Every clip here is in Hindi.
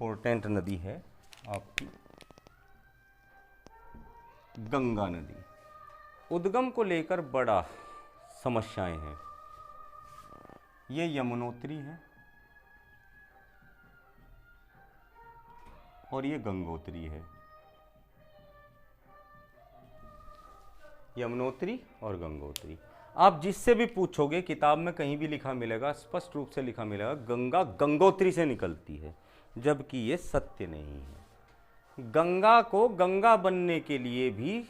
इम्पोर्टेंट नदी है आपकी गंगा नदी। उद्गम को लेकर बड़ा समस्याएं हैं। ये यमुनोत्री है और ये गंगोत्री है। यमुनोत्री और गंगोत्री। आप जिससे भी पूछोगे किताब में कहीं भी लिखा मिलेगा, स्पष्ट रूप से लिखा मिलेगा गंगा गंगोत्री से निकलती है, जबकि ये सत्य नहीं है। गंगा को गंगा बनने के लिए भी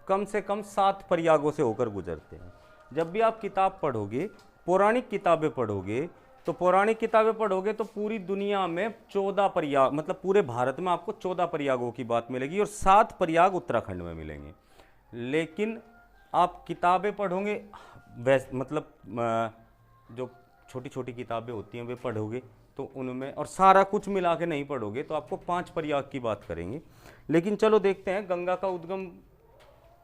कम से कम 7 प्रयागों से होकर गुजरते हैं। जब भी आप किताब पढ़ोगे, पौराणिक किताबें पढ़ोगे, तो पौराणिक किताबें पढ़ोगे तो पूरी दुनिया में 14 प्रयाग, मतलब पूरे भारत में आपको 14 प्रयागों की बात मिलेगी और 7 प्रयाग उत्तराखंड में मिलेंगे। लेकिन आप किताबें पढ़ोगे, मतलब जो छोटी छोटी किताबें होती हैं वे पढ़ोगे तो उनमें, और सारा कुछ मिला के नहीं पढ़ोगे तो आपको 5 प्रयाग की बात करेंगे। लेकिन चलो देखते हैं, गंगा का उद्गम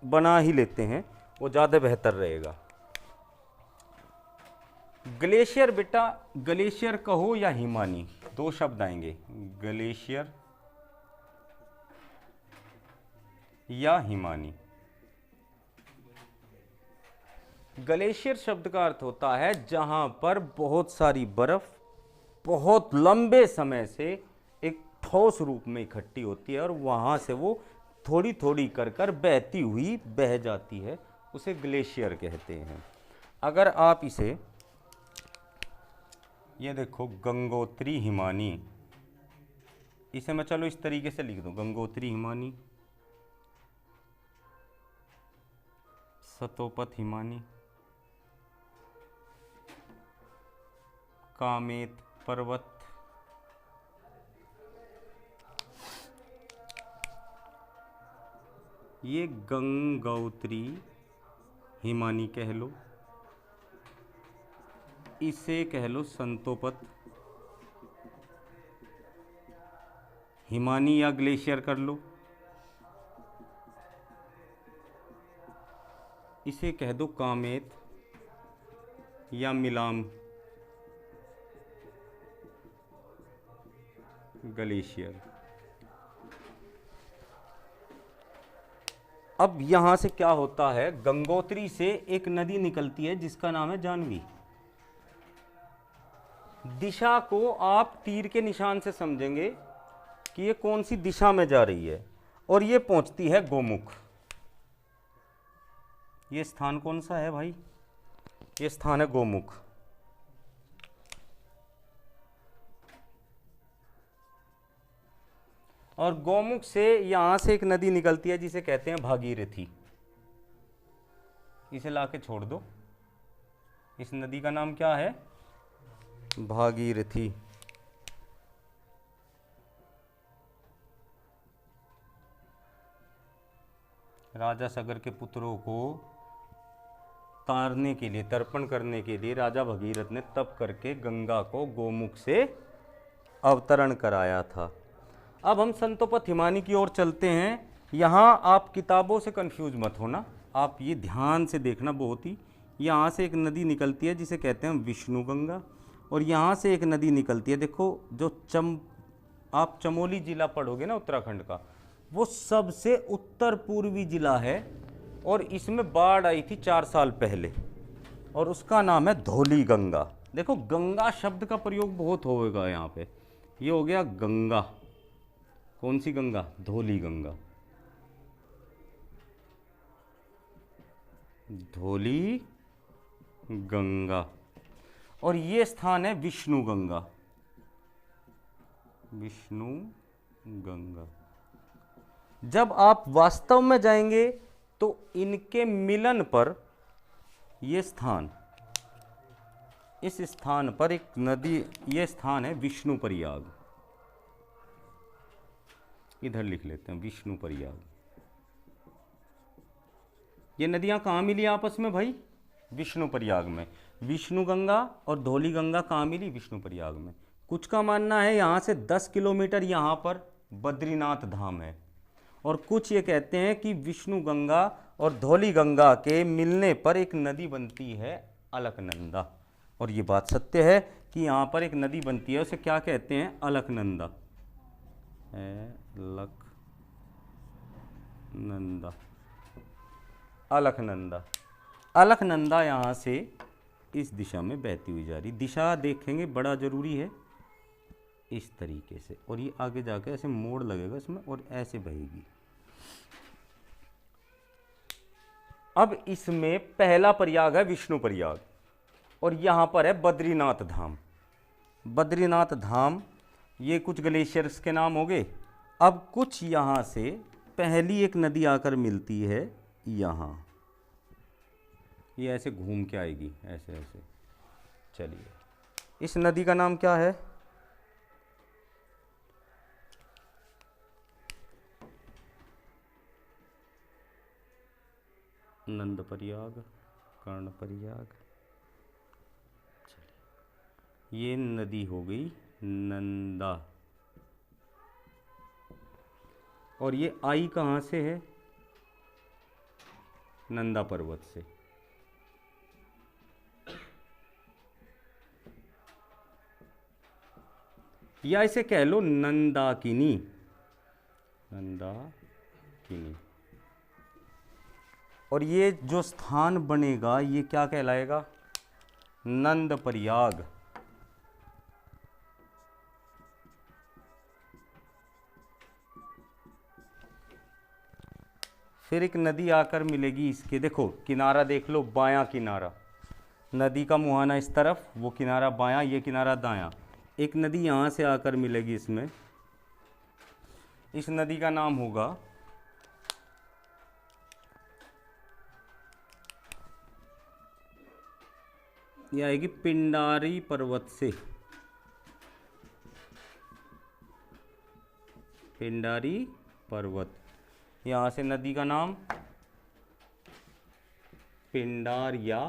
बना ही लेते हैं, वो ज़्यादा बेहतर रहेगा। ग्लेशियर बेटा, ग्लेशियर कहो या हिमानी, 2 शब्द आएंगे, ग्लेशियर या हिमानी। ग्लेशियर शब्द का अर्थ होता है जहां पर बहुत सारी बर्फ बहुत लंबे समय से एक ठोस रूप में इकट्ठी होती है और वहां से वो थोड़ी थोड़ी कर बहती हुई बह जाती है, उसे ग्लेशियर कहते हैं। अगर आप इसे, ये देखो गंगोत्री हिमानी, इसे मैं चलो इस तरीके से लिख दूं, गंगोत्री हिमानी, सतोपत हिमानी, कामेत पर्वत, ये गंगोत्री हिमानी कह लो, इसे कह लो संतोपत हिमानी या ग्लेशियर कर लो, इसे कह दो कामेत या मिलाम ग्लेशियर। अब यहां से क्या होता है, गंगोत्री से एक नदी निकलती है जिसका नाम है जाह्नवी। दिशा को आप तीर के निशान से समझेंगे कि ये कौन सी दिशा में जा रही है, और ये पहुंचती है गोमुख। ये स्थान कौन सा है भाई, ये स्थान है गोमुख। और गोमुख से यहां से एक नदी निकलती है जिसे कहते हैं भागीरथी। इसे लाके छोड़ दो, इस नदी का नाम क्या है, भागीरथी। राजा सगर के पुत्रों को तारने के लिए, तर्पण करने के लिए राजा भगीरथ ने तप करके गंगा को गोमुख से अवतरण कराया था। अब हम संतोपत हिमानी की ओर चलते हैं। यहाँ आप किताबों से कंफ्यूज मत होना, आप ये ध्यान से देखना बहुत ही। यहाँ से एक नदी निकलती है जिसे कहते हैं विष्णु गंगा, और यहाँ से एक नदी निकलती है, देखो जो आप चमोली जिला पढ़ोगे ना उत्तराखंड का, वो सबसे उत्तर पूर्वी जिला है और इसमें बाढ़ आई थी 4 साल पहले, और उसका नाम है धौली गंगा। देखो गंगा शब्द का प्रयोग बहुत होगा यहाँ पे। ये हो गया गंगा, कौन सी गंगा, धौली गंगा, धौली गंगा। और ये स्थान है विष्णु गंगा, विष्णु गंगा। जब आप वास्तव में जाएंगे तो इनके मिलन पर ये स्थान, इस स्थान पर एक नदी, ये स्थान है विष्णु प्रयाग। इधर लिख लेते हैं विष्णु प्रयाग। ये नदियां कहाँ मिली आपस में भाई, विष्णु प्रयाग में। विष्णु गंगा और धौली गंगा कहाँ मिली, विष्णु प्रयाग में। कुछ का मानना है यहाँ से 10 किलोमीटर यहाँ पर बद्रीनाथ धाम है, और कुछ ये कहते हैं कि विष्णु गंगा और धौली गंगा के मिलने पर एक नदी बनती है अलकनंदा। और ये बात सत्य है कि यहाँ पर एक नदी बनती है, उसे क्या कहते हैं? अलकनंदा। अलकनंदा। अलकनंदा यहाँ से इस दिशा में बहती हुई जा रही। दिशा देखेंगे, बड़ा जरूरी है। इस तरीके से, और ये आगे जाकर ऐसे मोड़ लगेगा इसमें और ऐसे बहेगी। अब इसमें पहला प्रयाग है विष्णु प्रयाग, और यहाँ पर है बद्रीनाथ धाम। बद्रीनाथ धाम, ये कुछ ग्लेशियर्स के नाम हो गए। अब कुछ यहाँ से पहली एक नदी आकर मिलती है यहाँ, ये ऐसे घूम के आएगी, ऐसे ऐसे। चलिए, इस नदी का नाम क्या है? नंद प्रयाग, कर्ण प्रयाग। ये नदी हो गई नंदा, और ये आई कहाँ से है? नंदा पर्वत से। या इसे कह लो नंदाकिनी। नंदाकिनी। और ये जो स्थान बनेगा ये क्या कहलाएगा? नंद प्रयाग। फिर एक नदी आकर मिलेगी इसके, देखो किनारा देख लो, बायां किनारा, नदी का मुहाना इस तरफ, वो किनारा बायां, ये किनारा दायां। एक नदी यहाँ से आकर मिलेगी इसमें, इस नदी का नाम होगा ये आएगी पिंडारी पर्वत से। पिंडारी पर्वत, यहाँ से नदी का नाम पिंडार या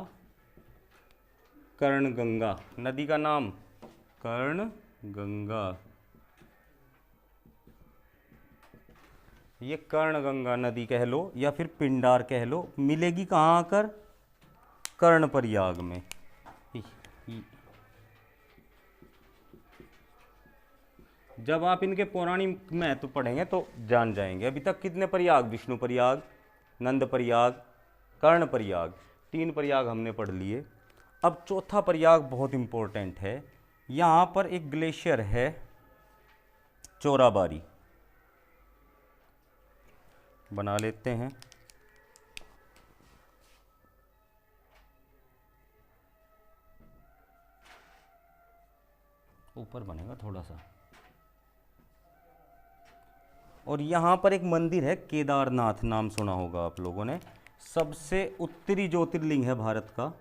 कर्णगंगा। नदी का नाम कर्णगंगा। ये कर्णगंगा नदी कह लो या फिर पिंडार कह लो। मिलेगी कहाँ आकर? कर्ण प्रयाग में। जब आप इनके पौराणिक महत्व पढ़ेंगे तो जान जाएंगे। अभी तक कितने प्रयाग? विष्णु प्रयाग, नंद प्रयाग, कर्ण प्रयाग, 3 प्रयाग हमने पढ़ लिए। अब चौथा प्रयाग बहुत इंपॉर्टेंट है। यहाँ पर एक ग्लेशियर है चोराबारी, बना लेते हैं। ऊपर बनेगा थोड़ा सा। और यहाँ पर एक मंदिर है केदारनाथ, नाम सुना होगा आप लोगों ने। सबसे उत्तरी ज्योतिर्लिंग है भारत का।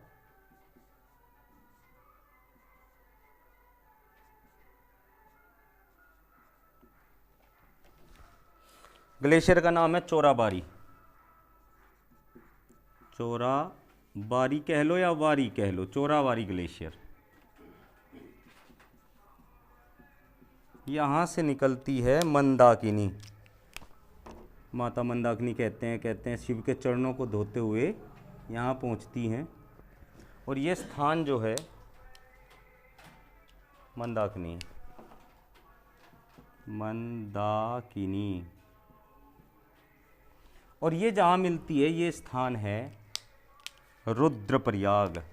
ग्लेशियर का नाम है चोराबारी। चोराबारी कह लो या वारी कह लो, चोराबारी ग्लेशियर। यहाँ से निकलती है मंदाकिनी। माता मंदाकिनी कहते हैं शिव के चरणों को धोते हुए यहाँ पहुँचती हैं। और ये स्थान जो है मंदाकिनी, मंदाकिनी। और ये जहाँ मिलती है ये स्थान है रुद्रप्रयाग।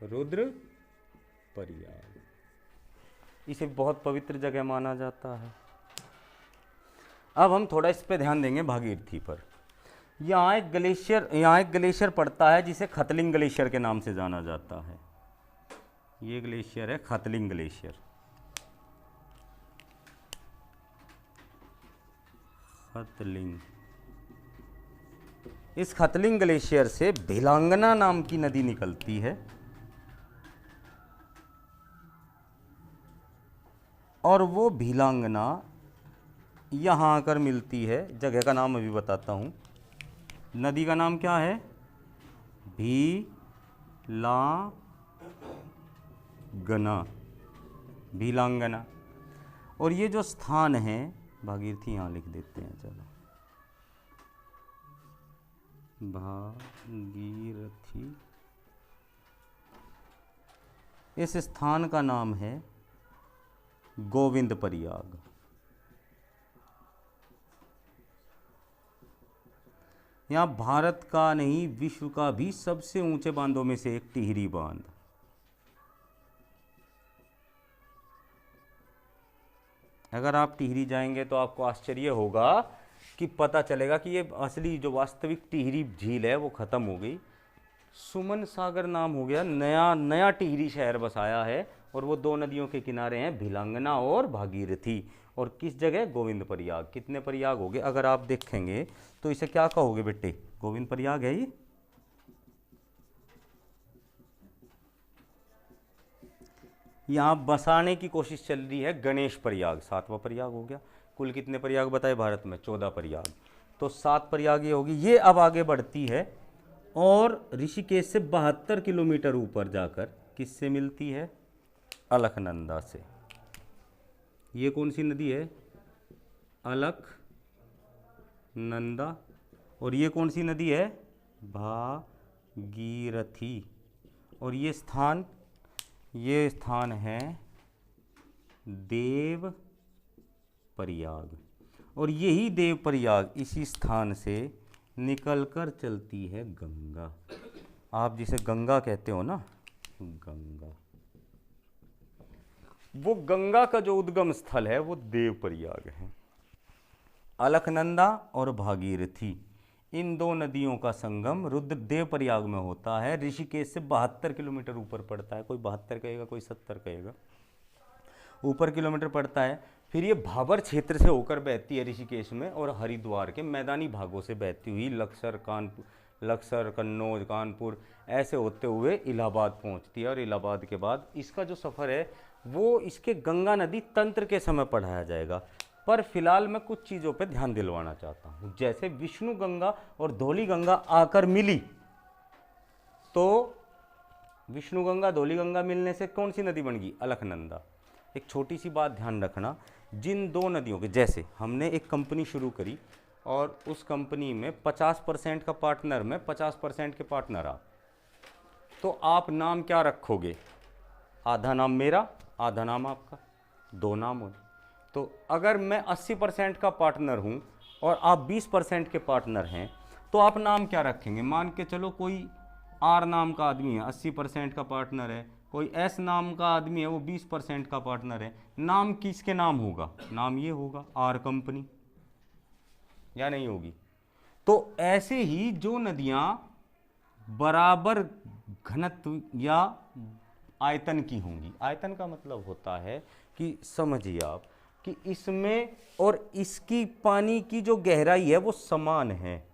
रुद्रप्रयाग, इसे बहुत पवित्र जगह माना जाता है। अब हम थोड़ा इस पे ध्यान देंगे भागीरथी पर। यहाँ एक ग्लेशियर पड़ता है जिसे खतलिंग ग्लेशियर के नाम से जाना जाता है। ये ग्लेशियर है खतलिंग ग्लेशियर। खतलिंग, इस खतलिंग ग्लेशियर से भिलांगना नाम की नदी निकलती है, और वो भिलांगना यहाँ आकर मिलती है। जगह का नाम अभी बताता हूँ। नदी का नाम क्या है? भिलांगना, भिलांगना। और ये जो स्थान है भागीरथी, यहाँ लिख देते हैं, चलो भागीरथी इस स्थान का नाम है गोविंद प्रयाग। यहाँ भारत का नहीं विश्व का भी सबसे ऊंचे बांधों में से एक टिहरी बांध। अगर आप टिहरी जाएंगे तो आपको आश्चर्य होगा कि पता चलेगा कि ये असली जो वास्तविक टिहरी झील है वो खत्म हो गई। सुमन सागर नाम हो गया, नया नया टिहरी शहर बसाया है और वो दो नदियों के किनारे हैं, भिलंगना और भागीरथी। और किस जगह? गोविंद प्रयाग। कितने प्रयाग हो गए अगर आप देखेंगे तो इसे क्या कहोगे बेटे? गोविंद प्रयाग है ये। यहाँ बसाने की कोशिश चल रही है गणेश प्रयाग, 7वां प्रयाग हो गया। कुल कितने प्रयाग बताए भारत में? 14 प्रयाग। तो 7 प्रयाग ये होगी। ये अब आगे बढ़ती है और ऋषिकेश से 72 किलोमीटर ऊपर जाकर किससे मिलती है? अलकनंदा से। ये कौन सी नदी है? अलकनंदा। और ये कौन सी नदी है? भागीरथी। और ये स्थान है देव प्रयाग। और यही देव प्रयाग, इसी स्थान से निकलकर चलती है गंगा। आप जिसे गंगा कहते हो ना, गंगा, वो गंगा का जो उद्गम स्थल है वो देव प्रयाग है। अलकनंदा और भागीरथी, इन दो नदियों का संगम रुद्रदेव प्रयाग में होता है। ऋषिकेश से 72 किलोमीटर ऊपर पड़ता है। कोई 72 कहेगा, कोई 70 कहेगा, ऊपर किलोमीटर पड़ता है। फिर ये भाबर क्षेत्र से होकर बहती है ऋषिकेश में और हरिद्वार के मैदानी भागों से बहती हुई लक्सर, कन्नौज, कानपुर ऐसे होते हुए इलाहाबाद पहुंचती है। और इलाहाबाद के बाद इसका जो सफ़र है वो इसके गंगा नदी तंत्र के समय पढ़ाया जाएगा। पर फिलहाल मैं कुछ चीज़ों पे ध्यान दिलवाना चाहता हूँ। जैसे विष्णु गंगा और धौली गंगा आकर मिली, तो विष्णु गंगा धौली गंगा मिलने से कौन सी नदी बन गई? अलकनंदा। एक छोटी सी बात ध्यान रखना, जिन दो नदियों के, जैसे हमने एक कंपनी शुरू करी और उस कंपनी में 50% का पार्टनर मैं, 50% के पार्टनर आप, तो आप नाम क्या रखोगे? आधा नाम मेरा, आधा नाम आपका, 2 नाम हो। तो अगर मैं 80% का पार्टनर हूं और आप 20% के पार्टनर हैं तो आप नाम क्या रखेंगे? मान के चलो कोई आर नाम का आदमी है, 80% का पार्टनर है, कोई एस नाम का आदमी है, वो 20% का पार्टनर है। नाम किसके नाम होगा? नाम ये होगा, आर कंपनी, या नहीं होगी? तो ऐसे ही जो नदियां बराबर घनत्व या आयतन की होंगी, आयतन का मतलब होता है कि समझिए आप कि इसमें और इसकी पानी की जो गहराई है वो समान है,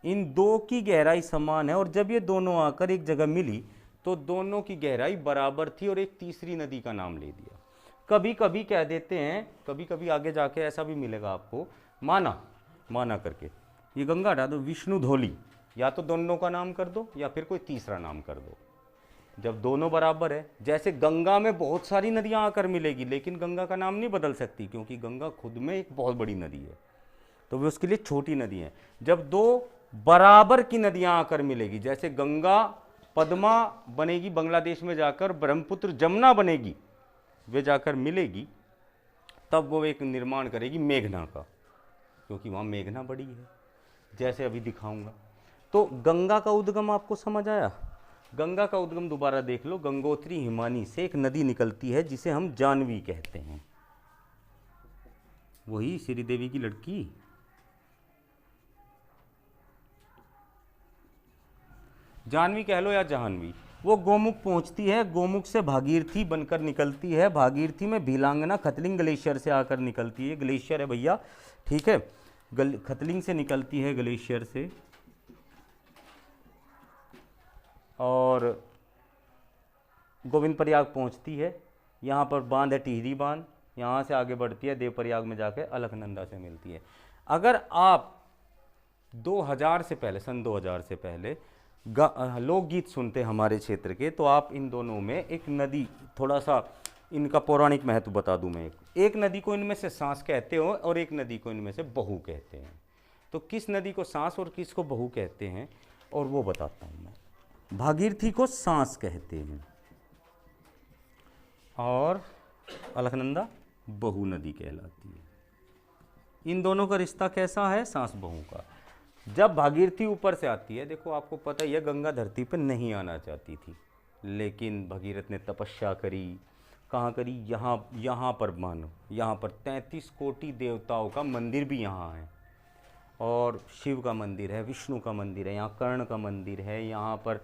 इन दो की गहराई समान है। और जब ये दोनों आकर एक जगह मिली तो दोनों की गहराई बराबर थी और एक तीसरी नदी का नाम ले दिया। कभी कभी कह देते हैं, कभी कभी आगे जाके ऐसा भी मिलेगा आपको, माना करके ये गंगा हटा दो, विष्णु धौली, या तो दोनों का नाम कर दो या फिर कोई तीसरा नाम कर दो। जब दोनों बराबर है, जैसे गंगा में बहुत सारी नदियां आकर मिलेगी लेकिन गंगा का नाम नहीं बदल सकती क्योंकि गंगा खुद में एक बहुत बड़ी नदी है, तो वे उसके लिए छोटी नदी है। जब दो बराबर की नदियां आकर मिलेगी, जैसे गंगा पद्मा बनेगी बांग्लादेश में जाकर, ब्रह्मपुत्र जमुना बनेगी, वे जाकर मिलेगी, तब वो एक निर्माण करेगी मेघना का, क्योंकि वहाँ मेघना बड़ी है, जैसे अभी दिखाऊंगा। तो गंगा का उद्गम आपको समझ आया? गंगा का उद्गम दोबारा देख लो। गंगोत्री हिमानी से एक नदी निकलती है जिसे हम जानवी कहते हैं, वही श्रीदेवी की लड़की, जानवी कह लो या जहानवी। वो गोमुख पहुंचती है, गोमुख से भागीरथी बनकर निकलती है, भागीरथी में भीलांगना खतलिंग ग्लेशियर से आकर निकलती है, ग्लेशियर है भैया, ठीक है, खतलिंग से निकलती है ग्लेशियर से, और गोविंद प्रयाग पहुंचती है। यहाँ पर बांध है टिहरी बांध, यहाँ से आगे बढ़ती है, देव प्रयाग में जाकर अलकनंदा से मिलती है। अगर आप 2000 से पहले, सन 2000 से पहले लोकगीत सुनते हमारे क्षेत्र के, तो आप इन दोनों में एक नदी, थोड़ा सा इनका पौराणिक महत्व बता दूं मैं। एक नदी को इनमें से सांस कहते हो और एक नदी को इनमें से बहू कहते हैं। तो किस नदी को सांस और किस को बहू कहते हैं और वो बताता हूँ मैं। भागीरथी को सांस कहते हैं और अलकनंदा बहू नदी कहलाती है। इन दोनों का रिश्ता कैसा है? सांस बहू का। जब भागीरथी ऊपर से आती है, देखो आपको पता ही है गंगा धरती पर नहीं आना चाहती थी, लेकिन भगीरथ ने तपस्या करी। कहाँ करी? यहाँ पर मानो, यहाँ पर 33 कोटि देवताओं का मंदिर भी यहाँ है, और शिव का मंदिर है, विष्णु का मंदिर है, यहाँ कर्ण का मंदिर है, यहाँ पर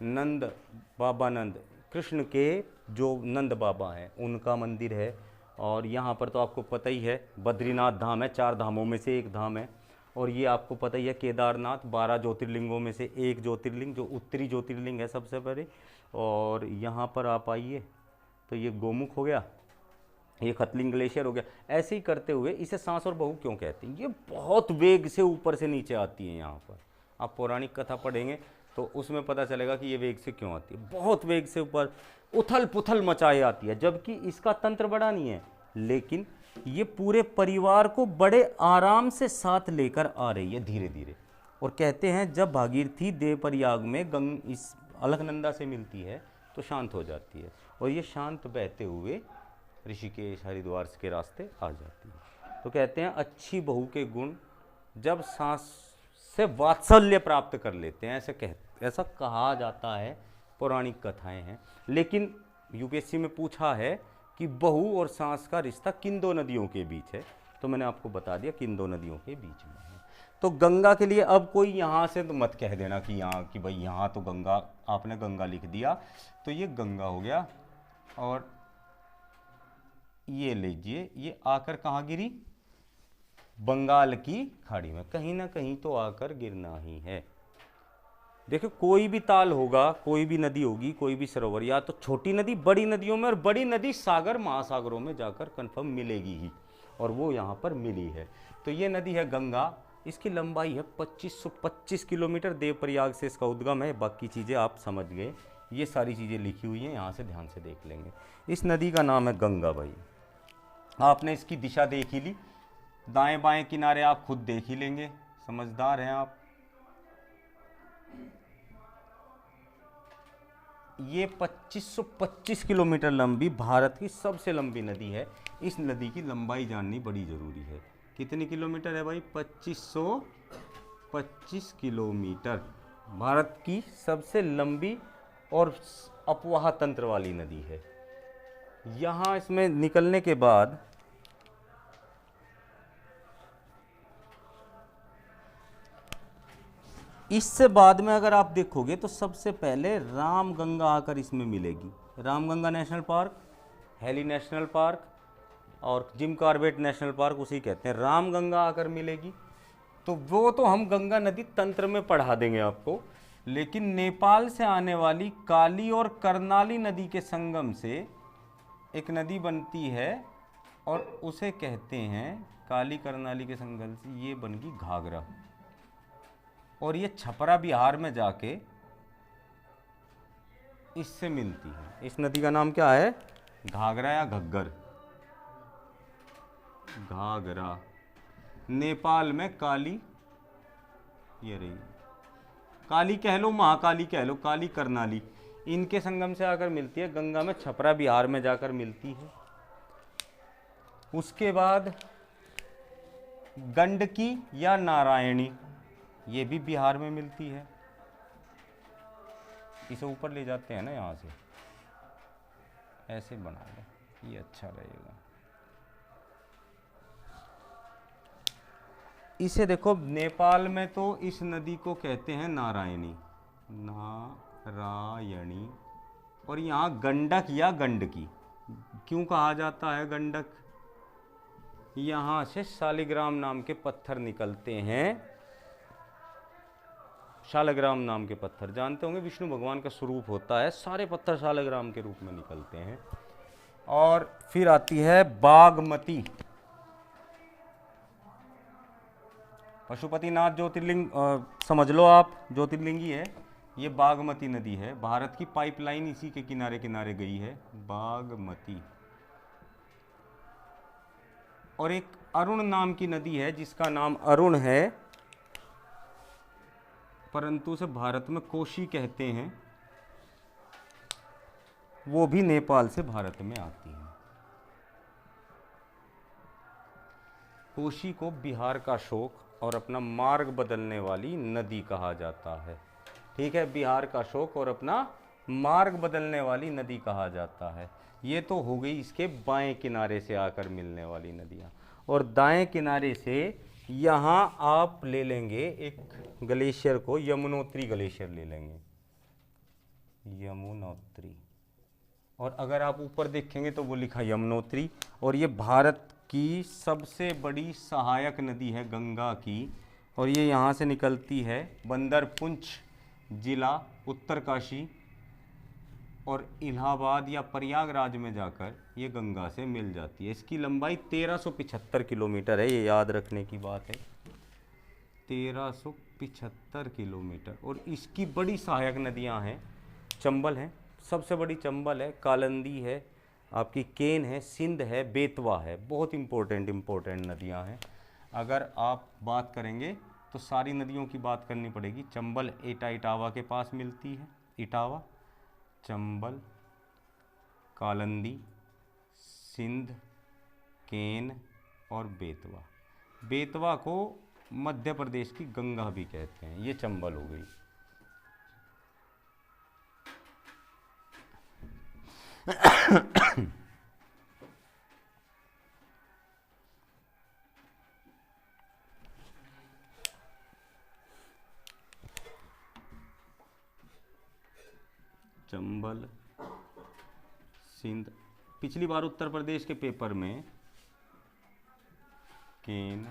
नंद बाबा नंद कृष्ण के जो नंद बाबा हैं उनका मंदिर है, और यहाँ पर तो आपको पता ही है बद्रीनाथ धाम है, 4 धामों में से एक धाम है, और ये आपको पता ही है केदारनाथ 12 ज्योतिर्लिंगों में से एक ज्योतिर्लिंग, जो उत्तरी ज्योतिर्लिंग है सबसे बड़े। और यहाँ पर आप आइए तो ये गोमुख हो गया, ये खतलिंग ग्लेशियर हो गया। ऐसे ही करते हुए इसे सांस और बहू क्यों कहते हैं? ये बहुत वेग से ऊपर से नीचे आती है। यहाँ पर आप पौराणिक कथा पढ़ेंगे तो उसमें पता चलेगा कि ये वेग से क्यों आती है। बहुत वेग से ऊपर उथल पुथल मचाए आती है, जबकि इसका तंत्र बड़ा नहीं है, लेकिन ये पूरे परिवार को बड़े आराम से साथ लेकर आ रही है धीरे धीरे। और कहते हैं जब भागीरथी देवप्रयाग में इस अलकनंदा से मिलती है तो शांत हो जाती है, और ये शांत बहते हुए ऋषिकेश हरिद्वार के रास्ते आ जाती है। तो कहते हैं अच्छी बहू के गुण जब सांस से वात्सल्य प्राप्त कर लेते हैं, ऐसा कहा जाता है, पौराणिक कथाएं हैं। लेकिन यूपीएससी में पूछा है कि बहू और सांस का रिश्ता किन दो नदियों के बीच है, तो मैंने आपको बता दिया किन दो नदियों के बीच में है। तो गंगा के लिए अब कोई यहाँ से तो मत कह देना कि यहाँ कि भाई यहाँ तो गंगा, आपने गंगा लिख दिया तो ये गंगा हो गया, और ये लीजिए ये आकर कहाँ गिरी? बंगाल की खाड़ी में। कहीं ना कहीं तो आकर गिरना ही है। देखो कोई भी ताल होगा, कोई भी नदी होगी, कोई भी सरोवर, या तो छोटी नदी बड़ी नदियों में, और बड़ी नदी सागर महासागरों में जाकर कंफर्म मिलेगी ही, और वो यहाँ पर मिली है। तो ये नदी है गंगा, इसकी लंबाई है 2525 किलोमीटर, देवप्रयाग से इसका उद्गम है। बाकी चीज़ें आप समझ गए, ये सारी चीज़ें लिखी हुई हैं, यहाँ से ध्यान से देख लेंगे। इस नदी का नाम है गंगा। भाई आपने इसकी दिशा देख ही ली, दाएं बाएं किनारे आप खुद देख ही लेंगे, समझदार हैं आप। ये 2525 किलोमीटर लंबी भारत की सबसे लंबी नदी है। इस नदी की लंबाई जाननी बड़ी ज़रूरी है। कितनी किलोमीटर है भाई? 2525 किलोमीटर। भारत की सबसे लंबी और अपवाह तंत्र वाली नदी है। यहाँ इसमें निकलने के बाद इससे बाद में अगर आप देखोगे तो सबसे पहले रामगंगा आकर इसमें मिलेगी। Ramganga national park, heli national park और जिम कॉर्बेट नेशनल पार्क उसी कहते हैं। रामगंगा आकर मिलेगी, तो वो तो हम गंगा नदी तंत्र में पढ़ा देंगे आपको। लेकिन नेपाल से आने वाली काली और कर्नाली नदी के संगम से एक नदी बनती है, और उसे कहते हैं काली कर्नाली के संगम से ये बन गई घाघरा, और ये छपरा बिहार में जाके इससे मिलती है। इस नदी का नाम क्या है? घाघरा या घग्गर। घाघरा। नेपाल में काली, ये रही काली कह लो, महाकाली कह लो, काली कर्नाली, इनके संगम से आकर मिलती है गंगा में, छपरा बिहार में जाकर मिलती है। उसके बाद गंडकी या नारायणी, ये भी बिहार में मिलती है। इसे ऊपर ले जाते हैं ना, यहाँ से ऐसे बना लो, ये अच्छा रहेगा। इसे देखो नेपाल में तो इस नदी को कहते हैं नारायणी, नारायणी। और यहाँ गंडक या गंडकी क्यों कहा जाता है? गंडक, यहाँ से शालिग्राम नाम के पत्थर निकलते हैं। शालिग्राम नाम के पत्थर जानते होंगे, विष्णु भगवान का स्वरूप होता है, सारे पत्थर शालिग्राम के रूप में निकलते हैं। और फिर आती है बागमती। पशुपतिनाथ ज्योतिर्लिंग समझ लो आप, ज्योतिर्लिंगी है। ये बागमती नदी है, भारत की पाइपलाइन इसी के किनारे किनारे गई है, बागमती। और एक अरुण नाम की नदी है जिसका नाम अरुण है, परंतु उसे भारत में कोशी कहते हैं। वो भी नेपाल से भारत में आती हैं। कोसी को बिहार का शोक और अपना मार्ग बदलने वाली नदी कहा जाता है। ठीक है, बिहार का शोक और अपना मार्ग बदलने वाली नदी कहा जाता है। ये तो हो गई इसके बाएं किनारे से आकर मिलने वाली नदियाँ। और दाएं किनारे से यहाँ आप ले लेंगे एक ग्लेशियर को, यमुनोत्री ग्लेशियर ले लेंगे, यमुनोत्री। और अगर आप ऊपर देखेंगे तो वो लिखा यमुनोत्री। और ये भारत की सबसे बड़ी सहायक नदी है गंगा की। और ये यहाँ से निकलती है बंदरपुंछ जिला उत्तरकाशी और इलाहाबाद या प्रयागराज में जाकर ये गंगा से मिल जाती है। इसकी लंबाई 1375 किलोमीटर है, ये याद रखने की बात है, 1375 किलोमीटर। और इसकी बड़ी सहायक नदियां हैं, चंबल है, सबसे बड़ी चंबल है, कालंदी है, आपकी केन है, सिंध है, बेतवा है। बहुत इम्पोर्टेंट नदियां हैं। अगर आप बात करेंगे तो सारी नदियों की बात करनी पड़ेगी। चंबल इटावा के पास मिलती है, इटावा, चंबल, कालंदी, सिंध, केन और बेतवा। बेतवा को मध्य प्रदेश की गंगा भी कहते हैं। ये चंबल हो गई। चंबल, सिंध। पिछली बार उत्तर प्रदेश के पेपर में केन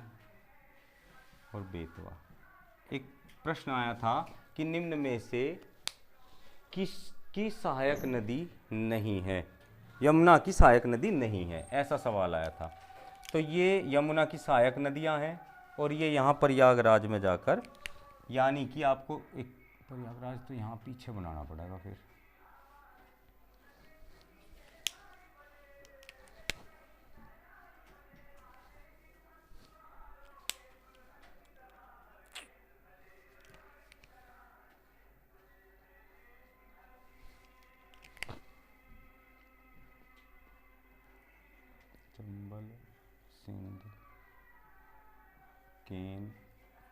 और बेतवा एक प्रश्न आया था कि निम्न में से किसकी सहायक नदी नहीं है। यमुना की सहायक नदी नहीं है, ऐसा सवाल आया था। तो ये यमुना की सहायक नदियां हैं और ये यहाँ प्रयागराज में जाकर, यानी कि आपको एक प्रयागराज तो यहाँ पीछे बनाना पड़ेगा फिर, चंबल, सिंध, केन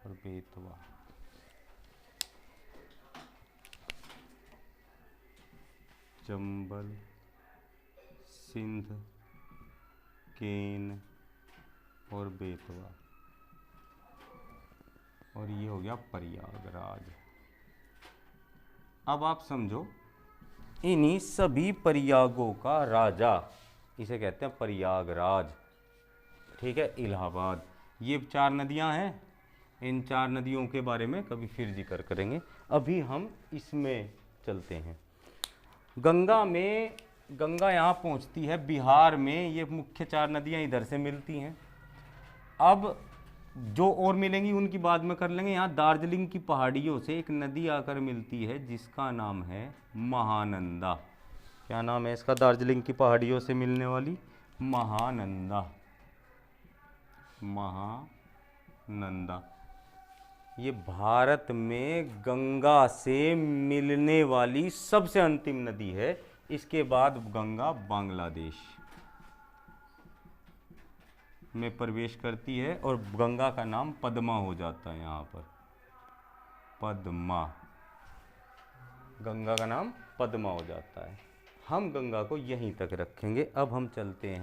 और बेतवा। चंबल, सिंध, केन और बेतवा। और ये हो गया प्रयागराज। अब आप समझो, इन्हीं सभी प्रयागों का राजा, इसे कहते हैं प्रयागराज। ठीक है, इलाहाबाद। ये 4 नदियां हैं। इन 4 नदियों के बारे में कभी फिर जिक्र करेंगे। अभी हम इसमें चलते हैं। गंगा यहाँ पहुँचती है बिहार में। ये मुख्य 4 नदियाँ इधर से मिलती हैं। अब जो और मिलेंगी उनकी बाद में कर लेंगे। यहाँ दार्जिलिंग की पहाड़ियों से एक नदी आकर मिलती है जिसका नाम है महानंदा। क्या नाम है इसका? दार्जिलिंग की पहाड़ियों से मिलने वाली महानंदा। महानंदा ये भारत में गंगा से मिलने वाली सबसे अंतिम नदी है। इसके बाद गंगा बांग्लादेश में प्रवेश करती है और गंगा का नाम पद्मा हो जाता है। यहाँ पर पद्मा, गंगा का नाम पद्मा हो जाता है। हम गंगा को यहीं तक रखेंगे। अब हम चलते हैं